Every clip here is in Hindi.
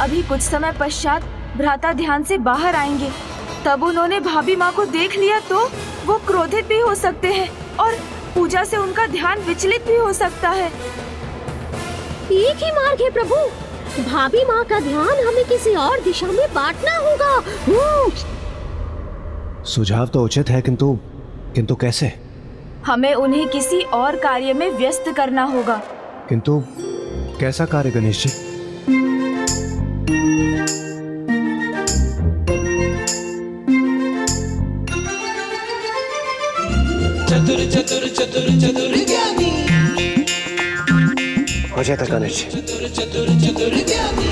अभी कुछ समय पश्चात भ्राता ध्यान से बाहर आएंगे। तब उन्होंने भाभी माँ को देख लिया तो वो क्रोधित भी हो सकते हैं और पूजा से उनका ध्यान विचलित भी हो सकता है। एक ही मार्ग है प्रभु, भाभी माँ का ध्यान हमें किसी और दिशा में बांटना होगा। सुझाव तो उचित है, किंतु कैसे? हमें उन्हें किसी और कार्य में व्यस्त करना होगा। किंतु कैसा कार्य गणेश जी? चतुर चतुर चतुर चतुर ज्ञानी, हो जाता गणेश जी। चतुर चतुर चतुर ज्ञानी।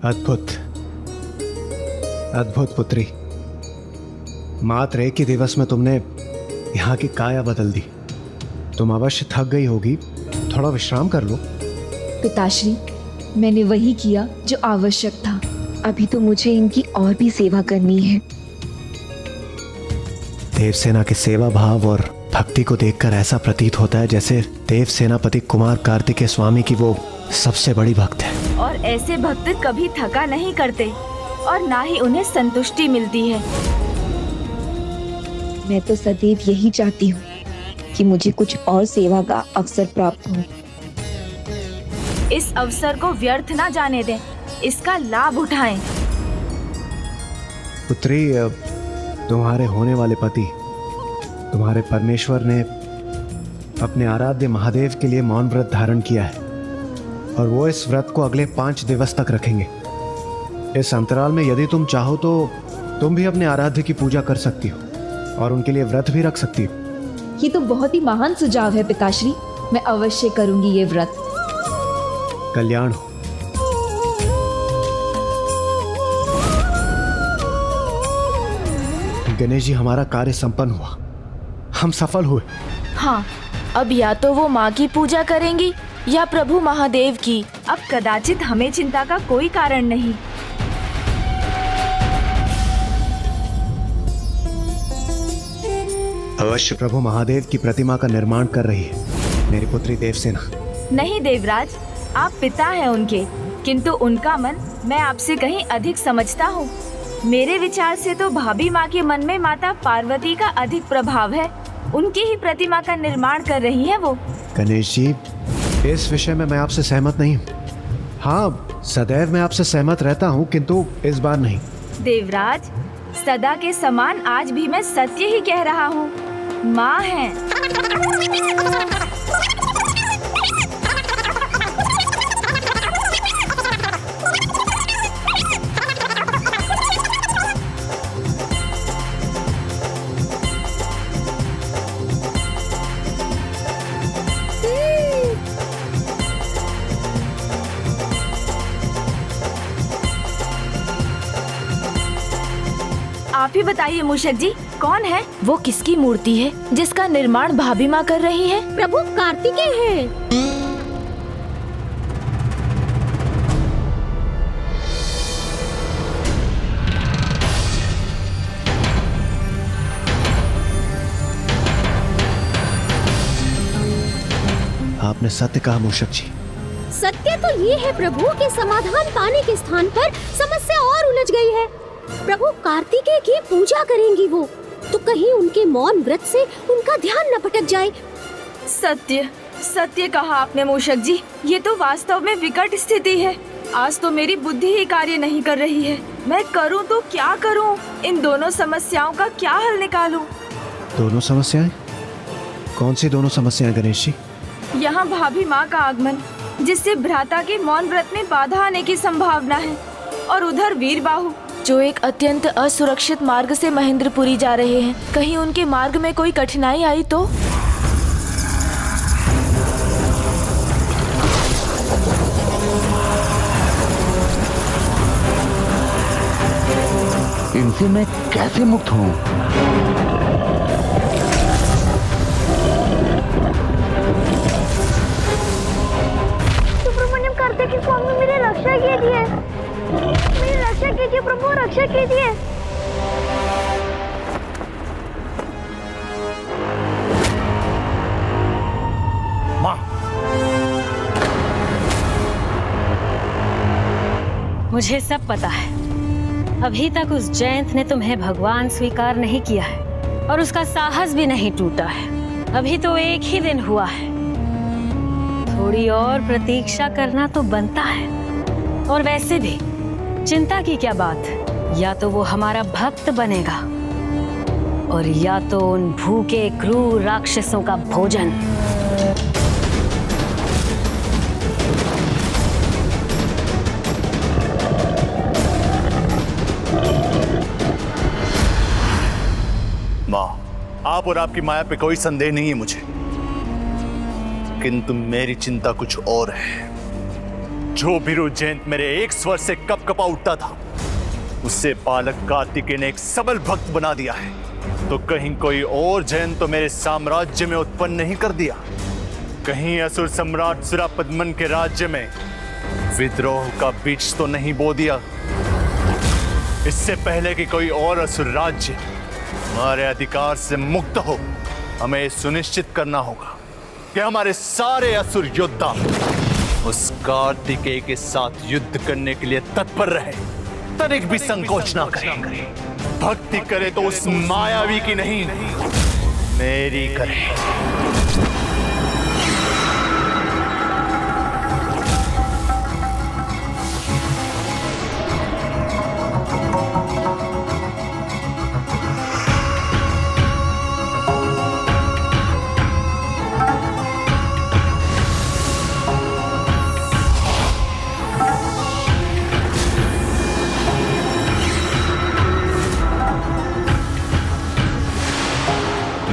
अद्भुत अद्भुत पुत्री, मात्र एक ही दिवस में तुमने यहाँ की काया बदल दी। तुम अवश्य थक गई होगी, थोड़ा विश्राम कर लो। पिताश्री, मैंने वही किया जो आवश्यक था। अभी तो मुझे इनकी और भी सेवा करनी है। देवसेना के सेवा भाव और भक्ति को देखकर ऐसा प्रतीत होता है जैसे देव सेनापति कुमार कार्तिकेय स्वामी की वो सबसे बड़ी भक्त है। और ऐसे भक्त कभी थका नहीं करते और ना ही उन्हें संतुष्टि मिलती है। मैं तो सदैव यही चाहती हूँ कि मुझे कुछ और सेवा का अवसर प्राप्त हो। इस अवसर को व्यर्थ ना जाने दें, इसका लाभ उठाएं। पुत्री, तुम्हारे होने वाले पति, तुम्हारे परमेश्वर ने अपने आराध्य महादेव के लिए मौन व्रत धारण किया है और वो इस व्रत को अगले 5 दिवस तक रखेंगे। इस अंतराल में यदि तुम चाहो तो तुम भी अपने आराध्य की पूजा कर सकती हो और उनके लिए व्रत भी रख सकती हो। ये तो बहुत ही महान सुझाव है पिताश्री, मैं अवश्य करूंगी ये व्रत। कल्याण हो। गणेश जी, हमारा कार्य संपन्न हुआ, हम सफल हुए। हाँ, अब या तो वो माँ की पूजा करेंगी या प्रभु महादेव की। अब कदाचित हमें चिंता का कोई कारण नहीं। अवश्य प्रभु महादेव की प्रतिमा का निर्माण कर रही है मेरी पुत्री देवसेना। नहीं देवराज, आप पिता हैं उनके, किंतु उनका मन मैं आपसे कहीं अधिक समझता हूँ। मेरे विचार से तो भाभी माँ के मन में माता पार्वती का अधिक प्रभाव है। उनकी ही प्रतिमा का निर्माण कर रही है वो। गणेश जी, इस विषय में मैं आपसे सहमत नहीं हूँ। हाँ, सदैव मैं आपसे सहमत रहता हूँ, किंतु इस बार नहीं। देवराज, सदा के समान आज भी मैं सत्य ही कह रहा हूँ। माँ है। आप ही बताइए मूषक जी, कौन है वो? किसकी मूर्ति है जिसका निर्माण भाभी माँ कर रही है? प्रभु कार्तिकेय है। आपने सत्य कहा मूषक जी। सत्य तो ये है प्रभु कि समाधान पाने के स्थान पर समस्या और उलझ गई है। प्रभु कार्तिकेय की पूजा करेंगी वो, तो कहीं उनके मौन व्रत से उनका ध्यान न भटक जाए। सत्य सत्य कहा आपने मूषक जी। ये तो वास्तव में विकट स्थिति है। आज तो मेरी बुद्धि ही कार्य नहीं कर रही है। मैं करूं तो क्या करूं? इन दोनों समस्याओं का क्या हल निकालूं? दोनों समस्याएं? कौन सी दोनों समस्याएं गणेश जी? यहाँ भाभी माँ का आगमन, जिससे भ्राता के मौन व्रत में बाधा आने की संभावना है, और उधर वीरबाहु जो एक अत्यंत असुरक्षित मार्ग से महेंद्रपुरी जा रहे हैं। कहीं उनके मार्ग में कोई कठिनाई आई तो? इनसे मैं कैसे मुक्त हूँ? सुब्रमण्यम कार्तिकेय स्वामी, मेरी रक्षा कीजिए, मेरी रक्षा कीजिए प्रभु, रक्षा कीजिए। मुझे सब पता है। अभी तक उस जयंत ने तुम्हें भगवान स्वीकार नहीं किया है और उसका साहस भी नहीं टूटा है। अभी तो एक ही दिन हुआ है, थोड़ी और प्रतीक्षा करना तो बनता है। और वैसे भी चिंता की क्या बात, या तो वो हमारा भक्त बनेगा और या तो उन भूखे क्रूर राक्षसों का भोजन। माँ, आप और आपकी माया पे कोई संदेह नहीं है मुझे, किंतु मेरी चिंता कुछ और है। जो वीरू जयंत मेरे एक स्वर से कपकपा उठता था, उससे बालक कार्तिकेय ने एक सबल भक्त बना दिया है। तो कहीं कोई और जयंत तो मेरे साम्राज्य में उत्पन्न नहीं कर दिया? कहीं असुर सम्राट सुरापद्मन के राज्य में विद्रोह का बीज तो नहीं बो दिया? इससे पहले कि कोई और असुर राज्य हमारे अधिकार से मुक्त हो, हमें सुनिश्चित करना होगा कि हमारे सारे असुर योद्धा उस कार्तिकेय के साथ युद्ध करने के लिए तत्पर रहे, तनिक भी संकोच ना करें। भक्ति करे तो उस मायावी की नहीं, मेरी करे।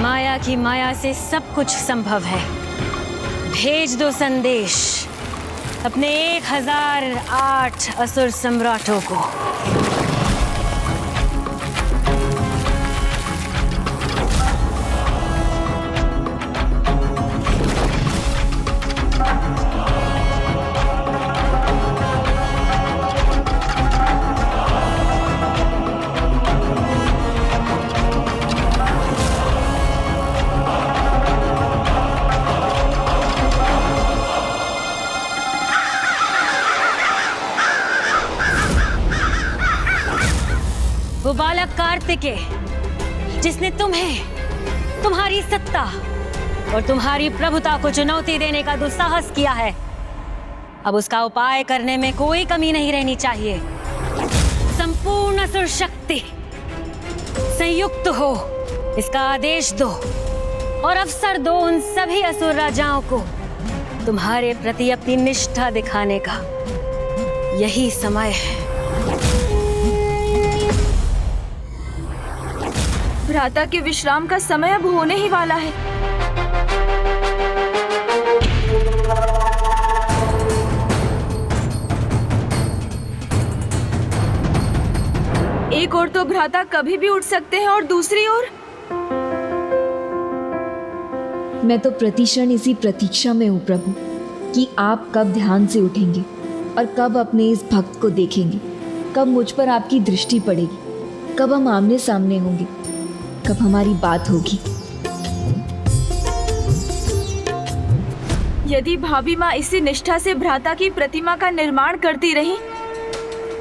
माया की माया से सब कुछ संभव है। भेज दो संदेश अपने 1008 असुर सम्राटों को। वो बालक कार्तिकेय जिसने तुम्हें, तुम्हारी सत्ता और तुम्हारी प्रभुता को चुनौती देने का दुस्साहस किया है, अब उसका उपाय करने में कोई कमी नहीं रहनी चाहिए। संपूर्ण असुर शक्ति संयुक्त हो, इसका आदेश दो और अवसर दो उन सभी असुर राजाओं को तुम्हारे प्रति अपनी निष्ठा दिखाने का। यही समय है। भ्राता के विश्राम का समय अब होने ही वाला है। एक ओर तो भ्राता कभी भी उठ सकते हैं और दूसरी ओर मैं तो प्रतिक्षण इसी प्रतीक्षा में हूँ प्रभु कि आप कब ध्यान से उठेंगे और कब अपने इस भक्त को देखेंगे, कब मुझ पर आपकी दृष्टि पड़ेगी, कब हम आमने सामने होंगे, कब हमारी बात होगी। यदि भाभी माँ इसी निष्ठा से भ्राता की प्रतिमा का निर्माण करती रही,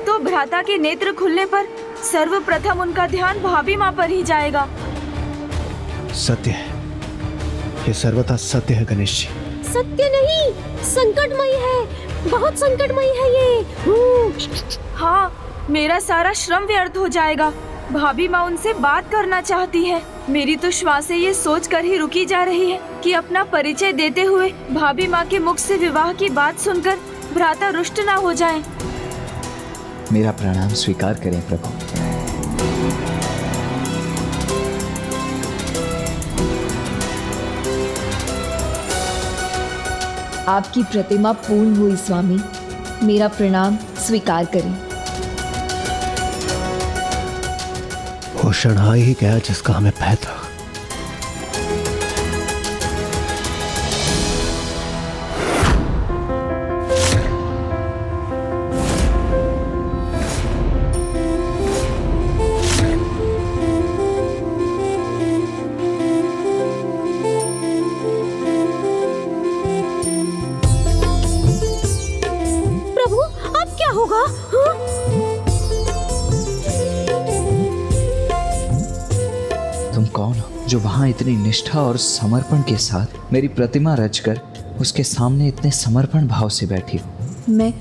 तो भ्राता के नेत्र खुलने पर सर्वप्रथम उनका ध्यान भाभी माँ पर ही जाएगा। सत्य है, ये सर्वथा सत्य है गणेश जी। सत्य नहीं, संकटमयी है, बहुत संकटमयी है ये। हाँ, मेरा सारा श्रम व्यर्थ हो जाएगा। भाभी माँ उनसे बात करना चाहती है। मेरी तो श्वासें ये सोच कर ही रुकी जा रही है कि अपना परिचय देते हुए भाभी माँ के मुख से विवाह की बात सुनकर भ्राता रुष्ट ना हो जाएं। मेरा प्रणाम स्वीकार करें प्रभु। आपकी प्रतिमा पूर्ण हुई स्वामी, मेरा प्रणाम स्वीकार करें। वो क्षण आ ही गया जिसका हमें भय था। प्रभु अब क्या होगा? हाँ? तुम कौन हो जो वहाँ इतनी निष्ठा और समर्पण के साथ मेरी प्रतिमा रचकर उसके सामने इतने समर्पण भाव से बैठी हो?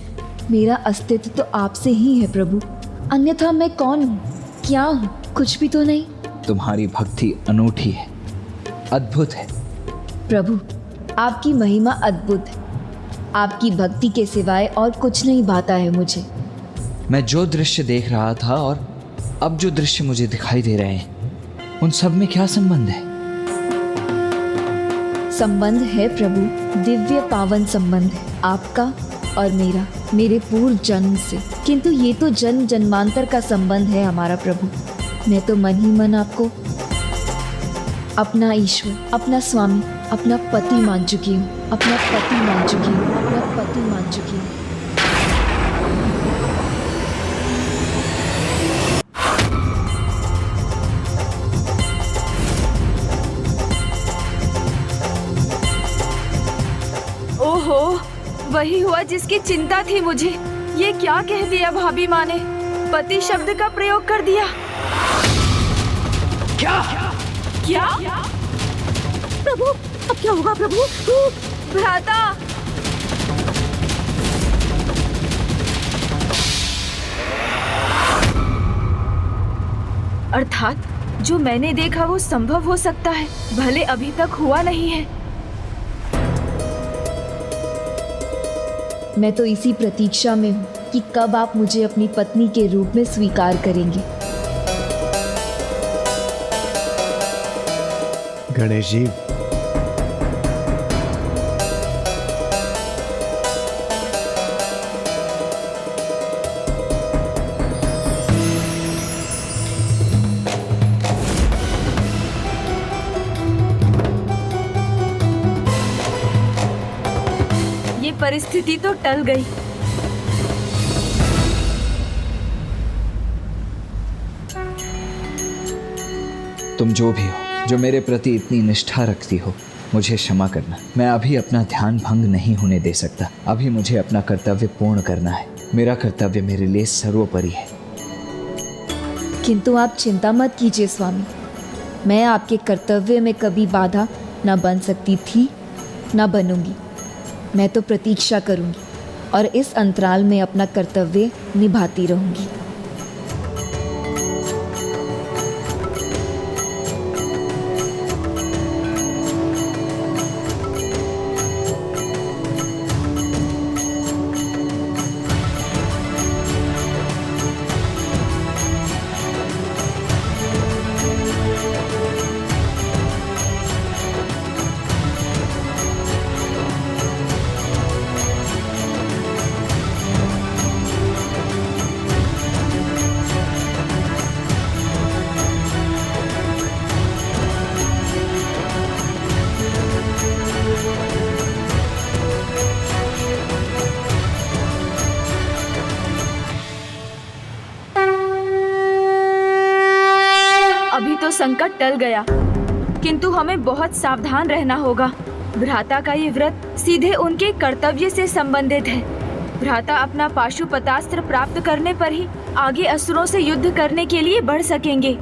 मेरा अस्तित्व तो आपसे ही है प्रभु, अन्यथा मैं कौन हूँ, क्या हूँ? कुछ भी तो नहीं। तुम्हारी भक्ति अनूठी है, अद्भुत है। प्रभु, आपकी महिमा अद्भुत है। आपकी भक्ति के सिवाय और कुछ नहीं भाता है मुझे। मैं जो दृश्य देख रहा था और अब जो दृश्य मुझे दिखाई दे रहे हैं, उन सब में क्या संबंध है? संबंध है प्रभु, दिव्य पावन संबंध है आपका और मेरा, मेरे पूर्व जन्म से। किंतु ये तो जन्म जन्मांतर का संबंध है हमारा प्रभु। मैं तो मन ही मन आपको अपना ईश्वर, अपना स्वामी, अपना पति मान चुकी हूँ, अपना पति मान चुकी हूँ, अपना पति मान चुकी हूँ। ओहो, वही हुआ जिसकी चिंता थी मुझे। ये क्या कह दिया भाभी माँ ने? पति शब्द का प्रयोग कर दिया। क्या? प्रभु, अब क्या होगा प्रभु? भ्राता, अर्थात जो मैंने देखा वो संभव हो सकता है, भले अभी तक हुआ नहीं है। मैं तो इसी प्रतीक्षा में हूँ कि कब आप मुझे अपनी पत्नी के रूप में स्वीकार करेंगे। गणेश जी, ये परिस्थिति तो टल गई। तुम जो भी हो, जो मेरे प्रति इतनी निष्ठा रखती हो, मुझे क्षमा करना। मैं अभी अपना ध्यान भंग नहीं होने दे सकता। अभी मुझे अपना कर्तव्य पूर्ण करना है। मेरा कर्तव्य मेरे लिए सर्वोपरि है। किंतु आप चिंता मत कीजिए स्वामी, मैं आपके कर्तव्य में कभी बाधा न बन सकती थी, न बनूंगी। मैं तो प्रतीक्षा करूंगी और इस अंतराल में अपना कर्तव्य निभाती रहूंगी। अभी तो संकट टल गया, किंतु हमें बहुत सावधान रहना होगा। भ्राता का ये व्रत सीधे उनके कर्तव्य से संबंधित है। भ्राता अपना पाशुपतास्त्र प्राप्त करने पर ही आगे असुरों से युद्ध करने के लिए बढ़ सकेंगे।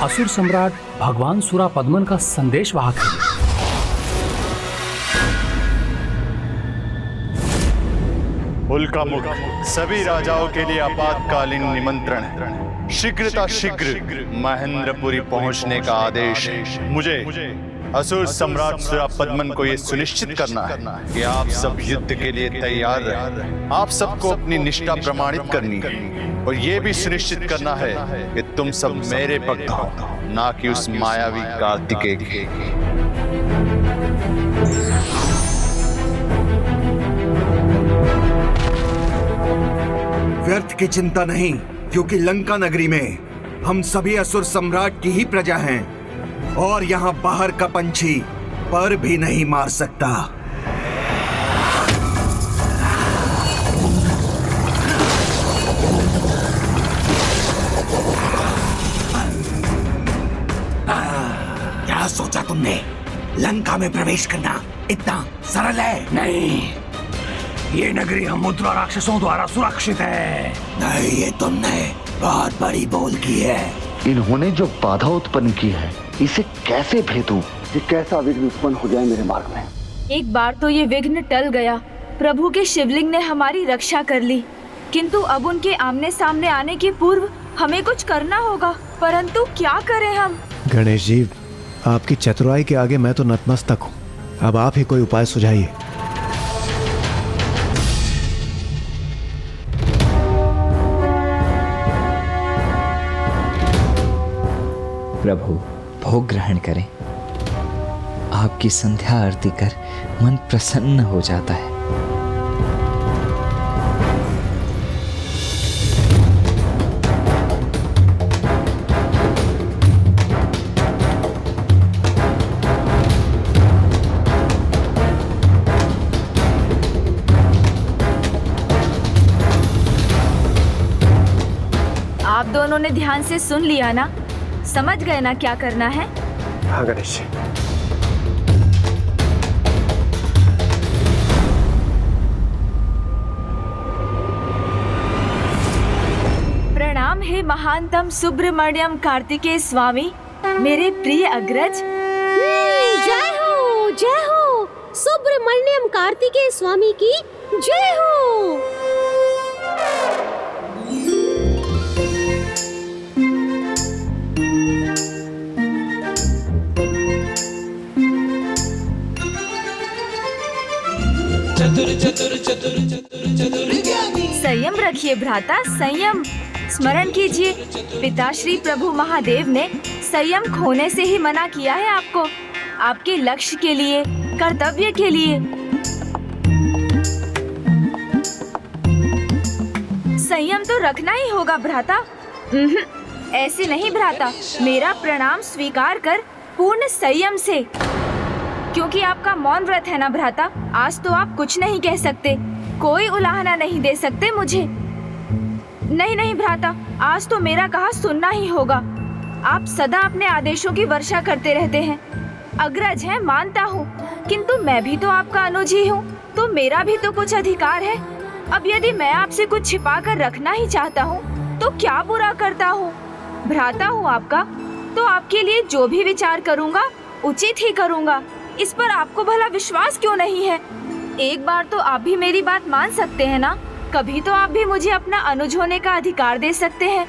असुर सम्राट भगवान सुरापद्मन का संदेश वाहक है। उल्कामुख सभी राजाओं के लिए आपातकालीन निमंत्रण है। शीघ्रता शीघ्र महेंद्रपुरी पहुंचने का आदेश है। मुझे असुर सम्राट सुरापद्मन को यह सुनिश्चित करना है कि आप सब युद्ध के लिए तैयार रहें। आप सबको अपनी निष्ठा प्रमाणित करनी है और यह भी सुनिश्चित करना है कि तुम सब मेरे भक्त हो, ना कि उस मायावी कार्तिकेय के। व्यर्थ की चिंता नहीं, क्योंकि लंका नगरी में हम सभी असुर सम्राट की ही प्रजा हैं और यहाँ बाहर का पंछी पर भी नहीं मार सकता। क्या सोचा तुमने? लंका में प्रवेश करना इतना सरल है? नहीं, ये नगरी हम मुद्रा राक्षसों द्वारा सुरक्षित है। नहीं, ये तुमने बहुत बड़ी बोल की है। इन्होंने जो बाधा उत्पन्न की है, इसे कैसे भेदूं? ये कैसा विघ्न उत्पन्न हो जाए मेरे मार्ग में? एक बार तो ये विघ्न टल गया। प्रभु के शिवलिंग ने हमारी रक्षा कर ली, किंतु अब उनके आमने सामने आने के पूर्व हमें कुछ करना होगा। परंतु क्या करें हम? गणेश जी, आपकी चतुराई के आगे मैं तो नतमस्तक हूँ। अब आप ही कोई उपाय सुझाइए। प्रभु, भोग ग्रहण करें। आपकी संध्या आरती कर मन प्रसन्न हो जाता है। आप दोनों ने ध्यान से सुन लिया ना? समझ गए ना क्या करना है? हाँ गणेश जी। प्रणाम हे महानतम सुब्रमण्यम कार्तिकेय स्वामी, मेरे प्रिय अग्रज। जय हो सुब्रमण्यम कार्तिकेय स्वामी की जय हो। चतुर चतुर चतुर चतुर चतुर ज्ञानी। संयम रखिए भ्राता, संयम। स्मरण कीजिए, पिताश्री प्रभु महादेव ने संयम खोने से ही मना किया है आपको, आपके लक्ष्य के लिए, कर्तव्य के लिए। संयम तो रखना ही होगा भ्राता। ऐसे नहीं भ्राता, मेरा प्रणाम स्वीकार कर पूर्ण संयम से, क्योंकि आपका मौन व्रत है ना भ्राता। आज तो आप कुछ नहीं कह सकते, कोई उलाहना नहीं दे सकते मुझे। नहीं नहीं भ्राता, आज तो मेरा कहा सुनना ही होगा। आप सदा अपने आदेशों की वर्षा करते रहते हैं। अग्रज हैं मानता हूँ, किंतु मैं भी तो आपका अनुज ही हूँ, तो मेरा भी तो कुछ अधिकार है। अब यदि मैं आपसे कुछ छिपा कर रखना ही चाहता हूँ तो क्या बुरा करता हूँ? भ्राता हूँ आपका, तो आपके लिए जो भी विचार करूँगा उचित ही करूँगा। इस पर आपको भला विश्वास क्यों नहीं है? एक बार तो आप भी मेरी बात मान सकते हैं ना? कभी तो आप भी मुझे अपना अनुज होने का अधिकार दे सकते हैं।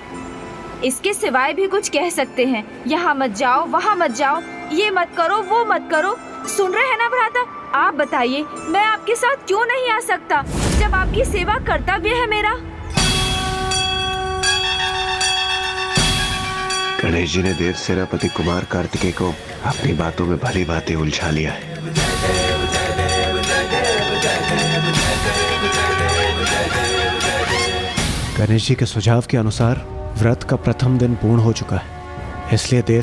इसके सिवाय भी कुछ कह सकते हैं, यहाँ मत जाओ, वहाँ मत जाओ, ये मत करो, वो मत करो। सुन रहे हैं ना भ्राता? आप बताइए, मैं आपके साथ क्यों नहीं आ सकता, जब आपकी सेवा कर्तव्य है मेरा? गणेश जी ने देव सेनापति कुमार कार्तिकेय को अपनी बातों में भली भांति उलझा लिया है। गणेश जी के सुझाव के अनुसार व्रत का प्रथम दिन पूर्ण हो चुका है, इसलिए देव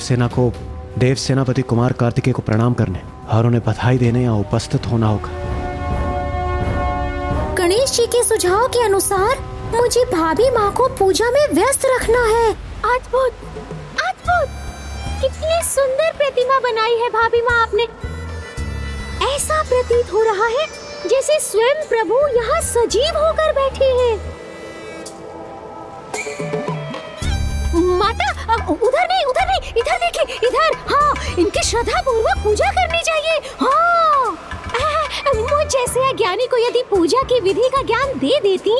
सेनापति कुमार कार्तिकेय को प्रणाम करने और उन्हें बधाई देने यहाँ उपस्थित होना होगा। गणेश जी के सुझाव के अनुसार मुझे भाभी माँ को पूजा में व्यस्त रखना है। अद्भुत, कितनी सुंदर प्रतिमा बनाई है भाभी माँ आपने। ऐसा प्रतीत हो रहा है जैसे स्वयं प्रभु यहाँ सजीव होकर बैठे हैं। माता, उधर नहीं, इधर देखिए, इधर। हाँ, इनकी श्रद्धा पूर्वक पूजा करनी चाहिए। हाँ, मुझ जैसे अज्ञानी को यदि पूजा की विधि का ज्ञान दे देती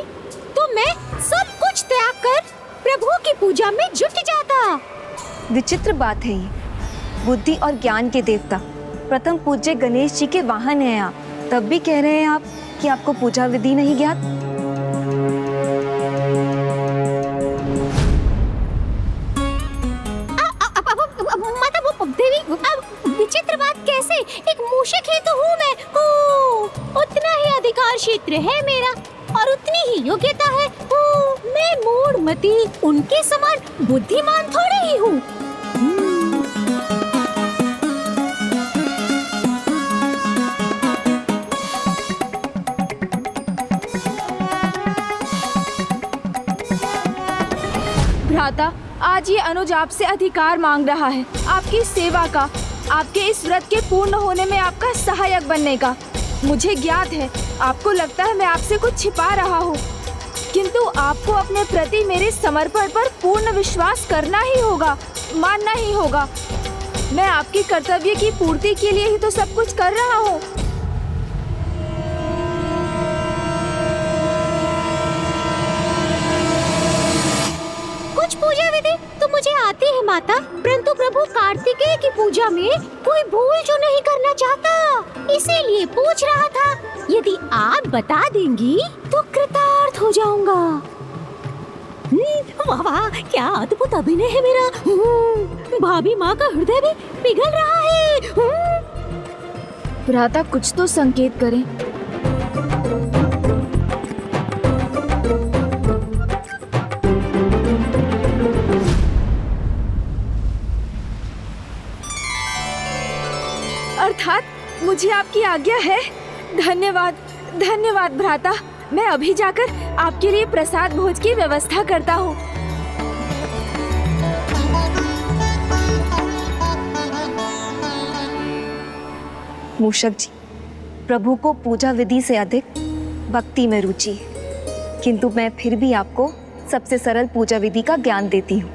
तो मैं सब कुछ त्याग कर प्रभु की पूजा में जुट जाता। विचित्र बात है ये। बुद्धि और ज्ञान के देवता प्रथम पूज्य गणेश जी के वाहन हैं आप, तब भी कह रहे हैं आप कि आपको पूजा विधि नहीं ज्ञात। माता वो देवी, विचित्र बात कैसे? एक मूषक ही तो हूँ मैं। उतना ही अधिकार क्षेत्र है मेरा और उतनी ही योग्यता है। मैं मूढ़मती उनके समान बुद्धिमान थोड़े ही हूँ। भ्राता, आज ये अनुज आपसे अधिकार मांग रहा है, आपकी सेवा का, आपके इस व्रत के पूर्ण होने में आपका सहायक बनने का। मुझे ज्ञात है आपको लगता है मैं आपसे कुछ छिपा रहा हूँ, किंतु आपको अपने प्रति मेरे समर्पण पर पूर्ण विश्वास करना ही होगा, मानना ही होगा। मैं आपके कर्तव्य की पूर्ति के लिए ही तो सब कुछ कर रहा हूँ। कुछ पूजा विधि तो मुझे आती है माता, परंतु प्रभु कार्तिकेय की पूजा में कोई भूल जो नहीं करना चाहता, इसीलिए पूछ रहा था। यदि आप बता देंगी तो कृतार्थ हो जाऊंगा। वाह वाह, क्या अद्भुत अभिनय है मेरा। भाभी माँ का हृदय भी पिघल रहा है। भ्राता कुछ तो संकेत करें। अर्थात मुझे आपकी आज्ञा है। धन्यवाद, धन्यवाद भ्राता। मैं अभी जाकर आपके लिए प्रसाद भोज की व्यवस्था करता हूँ। मूषक जी, प्रभु को पूजा विधि से अधिक भक्ति में रुचि है, किंतु मैं फिर भी आपको सबसे सरल पूजा विधि का ज्ञान देती हूँ।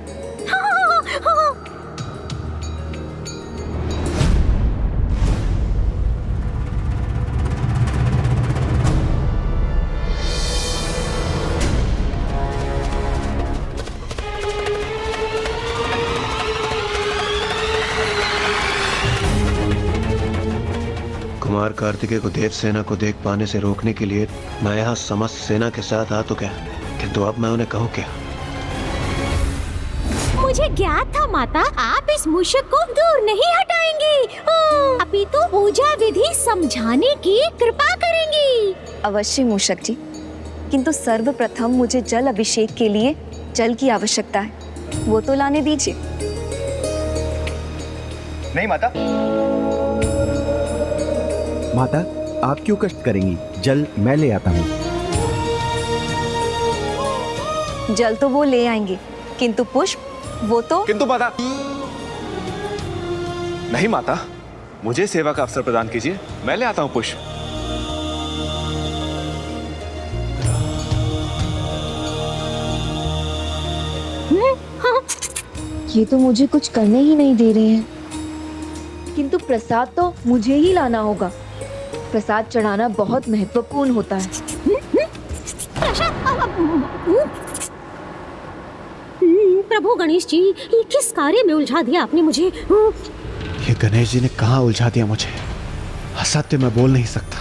कुमार कार्तिकेय को देव सेना को देख पाने से रोकने के लिए मैं यहाँ समस्त सेना के साथ आ तो गया, किंतु अब मैं उन्हें कहूँ क्या? मुझे ज्ञात था माता, आप इस मूषक को दूर नहीं हटाएंगी, अभी तो पूजा विधि समझाने की कृपा करेंगी। अवश्य मूषक जी, किंतु सर्वप्रथम मुझे जल अभिषेक के लिए जल की आवश्यकता है, वो तो लाने दीजिए। नहीं माता। माता, आप क्यों कष्ट करेंगी? जल मैं ले आता हूँ। जल तो वो ले आएंगे, किंतु पुष्प वो तो। किंतु माता। नहीं माता, मुझे सेवा का अवसर प्रदान कीजिए, मैं ले आता हूँ पुष्प। ये तो मुझे कुछ करने ही नहीं दे रहे हैं, किंतु प्रसाद तो मुझे ही लाना होगा। प्रसाद चढ़ाना बहुत महत्वपूर्ण होता है। प्रभु गणेश जी, ये किस कार्य में उलझा दिया आपने मुझे? ये गणेश जी ने कहाँ उलझा दिया मुझे? असत्य मैं बोल नहीं सकता,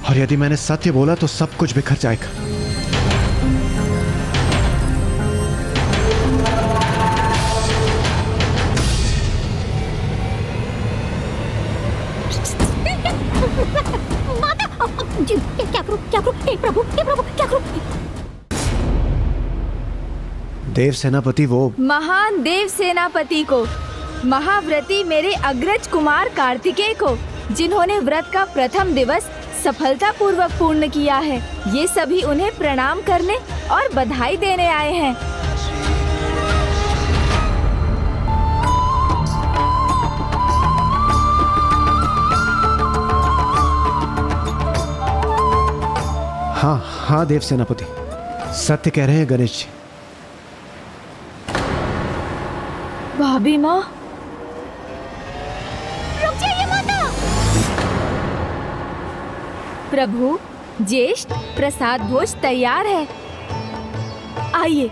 और यदि मैंने सत्य बोला तो सब कुछ बिखर जाएगा। क्या करूं? हे प्रभु, क्या करूं? देव सेनापति वो महान देव सेनापति को, महाव्रती मेरे अग्रज कुमार कार्तिकेय को, जिन्होंने व्रत का प्रथम दिवस सफलतापूर्वक पूर्ण किया है, ये सभी उन्हें प्रणाम करने और बधाई देने आए हैं। हाँ देव सेनापति, सत्य कह रहे हैं गणेश जी। भाभी माँ, रुक जाइए माता। प्रभु, ज्येष्ठ प्रसाद भोज तैयार है, आइए।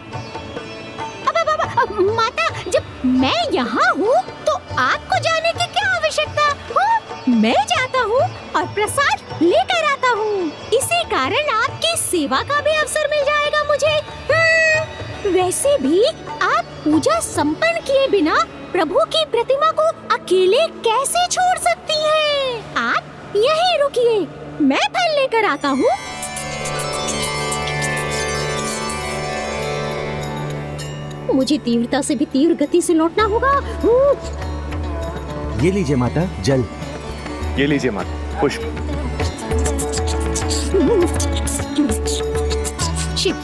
माता, जब मैं यहाँ हूँ तो आपको जाने की क्या आवश्यकता? मैं जाता हूँ और प्रसाद लेकर आता हूँ। इसी कारण आपकी सेवा का भी अवसर मिल जाएगा मुझे। वैसे भी आप पूजा संपन्न किए बिना प्रभु की प्रतिमा को अकेले कैसे छोड़ सकती हैं? आप यहीं रुकिए, मैं फल लेकर आता हूँ। मुझे तीव्रता से भी तीव्र गति से लौटना होगा। ये लीजिए माता जल। ये लीजिए माता पुष्प। शिव,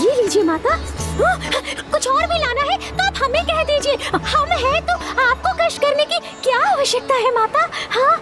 ये लीजिए माता। कुछ और भी लाना है तो आप हमें कह दीजिए। हम हैं तो आपको कष्ट करने की क्या आवश्यकता है माता? हाँ,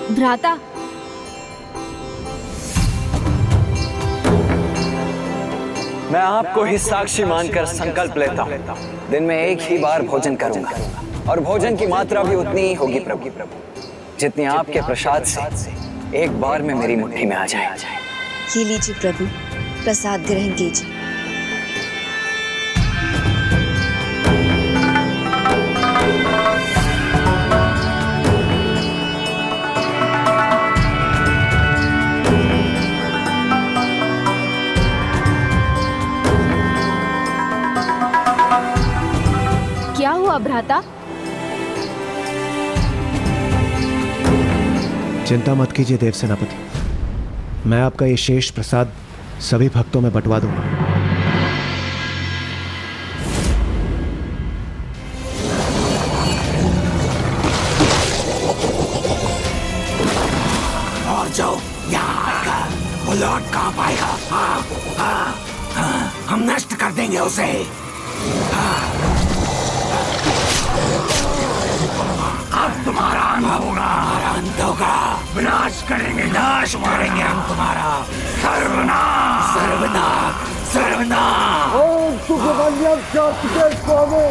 भ्राता, मैं आपको ही साक्षी मानकर संकल्प लेता हूँ, दिन में एक ही बार भोजन करूंगा और भोजन की मात्रा भी उतनी ही होगी प्रभु, जितनी आपके प्रसाद से एक बार में मेरी मुट्ठी में आ जाए। ये लीजिए प्रभु, प्रसाद ग्रहण कीजिए। क्या हुआ भ्राता? चिंता मत कीजिए देव सेनापति, मैं आपका ये शेष प्रसाद सभी भक्तों में बंटवा दूंगा। और जो यहाँ आएगा वो लौट कहाँ पाएगा? हम नष्ट कर देंगे उसे। अब तुम्हारा अंत होगा। विनाश करेंगे, नाश मारेंगे हम तुम्हारा। सर्वनाश, सर्वनाश, सर्वनाश। ओम सुखमन्यम शांति स्वामी।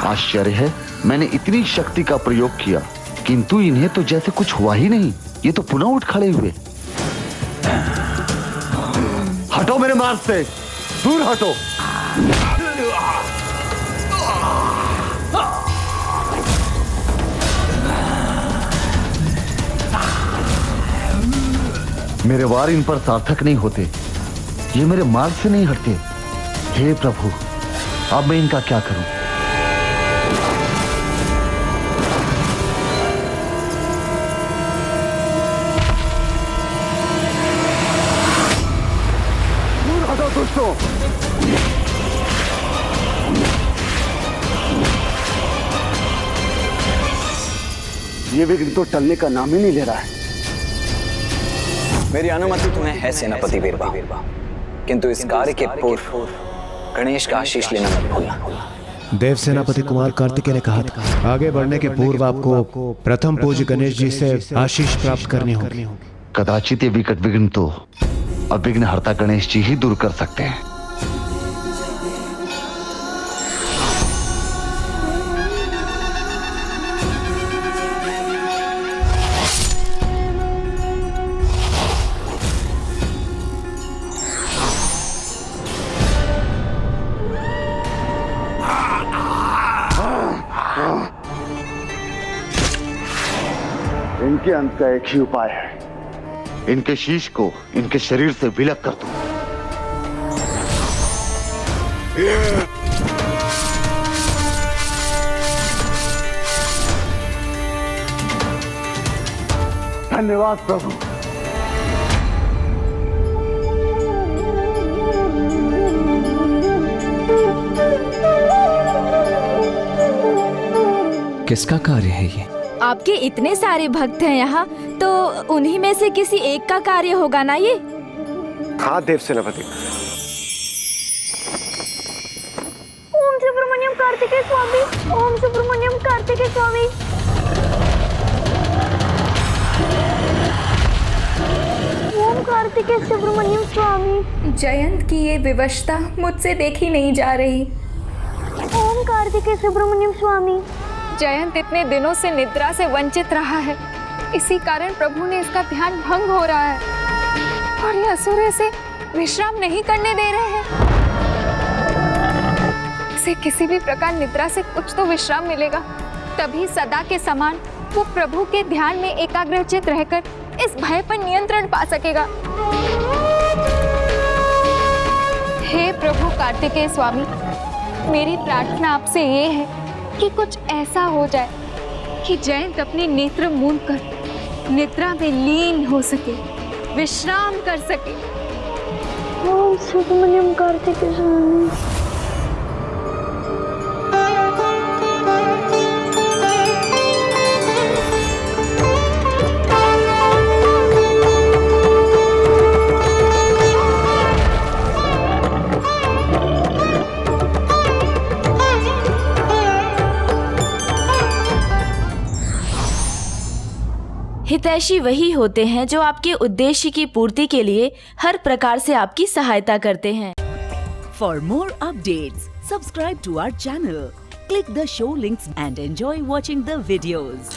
आश्चर्य है, मैंने इतनी शक्ति का प्रयोग किया किंतु इन्हें तो जैसे कुछ हुआ ही नहीं। ये तो पुनः उठ खड़े हुए। हटो मेरे मार्ग से, दूर हटो। मेरे वार इन पर सार्थक नहीं होते, ये मेरे मार्ग से नहीं हटते। हे प्रभु, अब मैं इनका क्या करूं? दोस्तों, ये विघ्न तो टलने का नाम ही नहीं ले रहा है। मेरी अनुमति तुम्हें है सेनापति वीरबा, किंतु इस कार्य के पूर्व गणेश का आशीष लेना मत भूलना। देव सेनापति कुमार कार्तिकेय ने कहा था, आगे बढ़ने के पूर्व आपको प्रथम पूज्य गणेश जी से आशीष प्राप्त करनी होगी। कदाचित ये विकट विघ्न तो अब विघ्नहर्ता गणेश जी ही दूर कर सकते हैं। इनके अंत का एक ही उपाय है, इनके शीश को इनके शरीर से विलग कर दो। धन्यवाद प्रभु। किसका कार्य है ये? आपके इतने सारे भक्त हैं यहाँ, तो उन्हीं में से किसी एक का कार्य होगा ना ये? हाँ देव सेनापति। ओम सुब्रमण्यम कार्तिकेय स्वामी, ओम सुब्रमण्यम कार्तिकेय स्वामी। ओम कार्तिकेय सुब्रमण्यम स्वामी। जयंत की ये विवशता मुझसे देखी नहीं जा रही। ओम कार्तिकेय सुब्रमण्यम स्वामी। जयंत इतने दिनों से निद्रा से वंचित रहा है, इसी कारण प्रभु ने इसका ध्यान भंग हो रहा है और ये असुर इसे विश्राम नहीं करने दे रहे हैं। इसे किसी भी प्रकार निद्रा से कुछ तो विश्राम मिलेगा, तभी सदा के समान वो प्रभु के ध्यान में एकाग्रचित रहकर इस भय पर नियंत्रण पा सकेगा। हे प्रभु कार्तिकेय स्वामी, मेरी प्रार्थना आपसे ये है कि कुछ ऐसा हो जाए कि जयंत अपने नेत्र मूंद कर निद्रा में लीन हो सके, विश्राम कर सके। ओम सुब्रमण्यम कार्तिकेय स्वामी। हितैषी वही होते हैं जो आपके उद्देश्य की पूर्ति के लिए हर प्रकार से आपकी सहायता करते हैं। For more updates, subscribe to our channel, click the show links and enjoy watching the videos.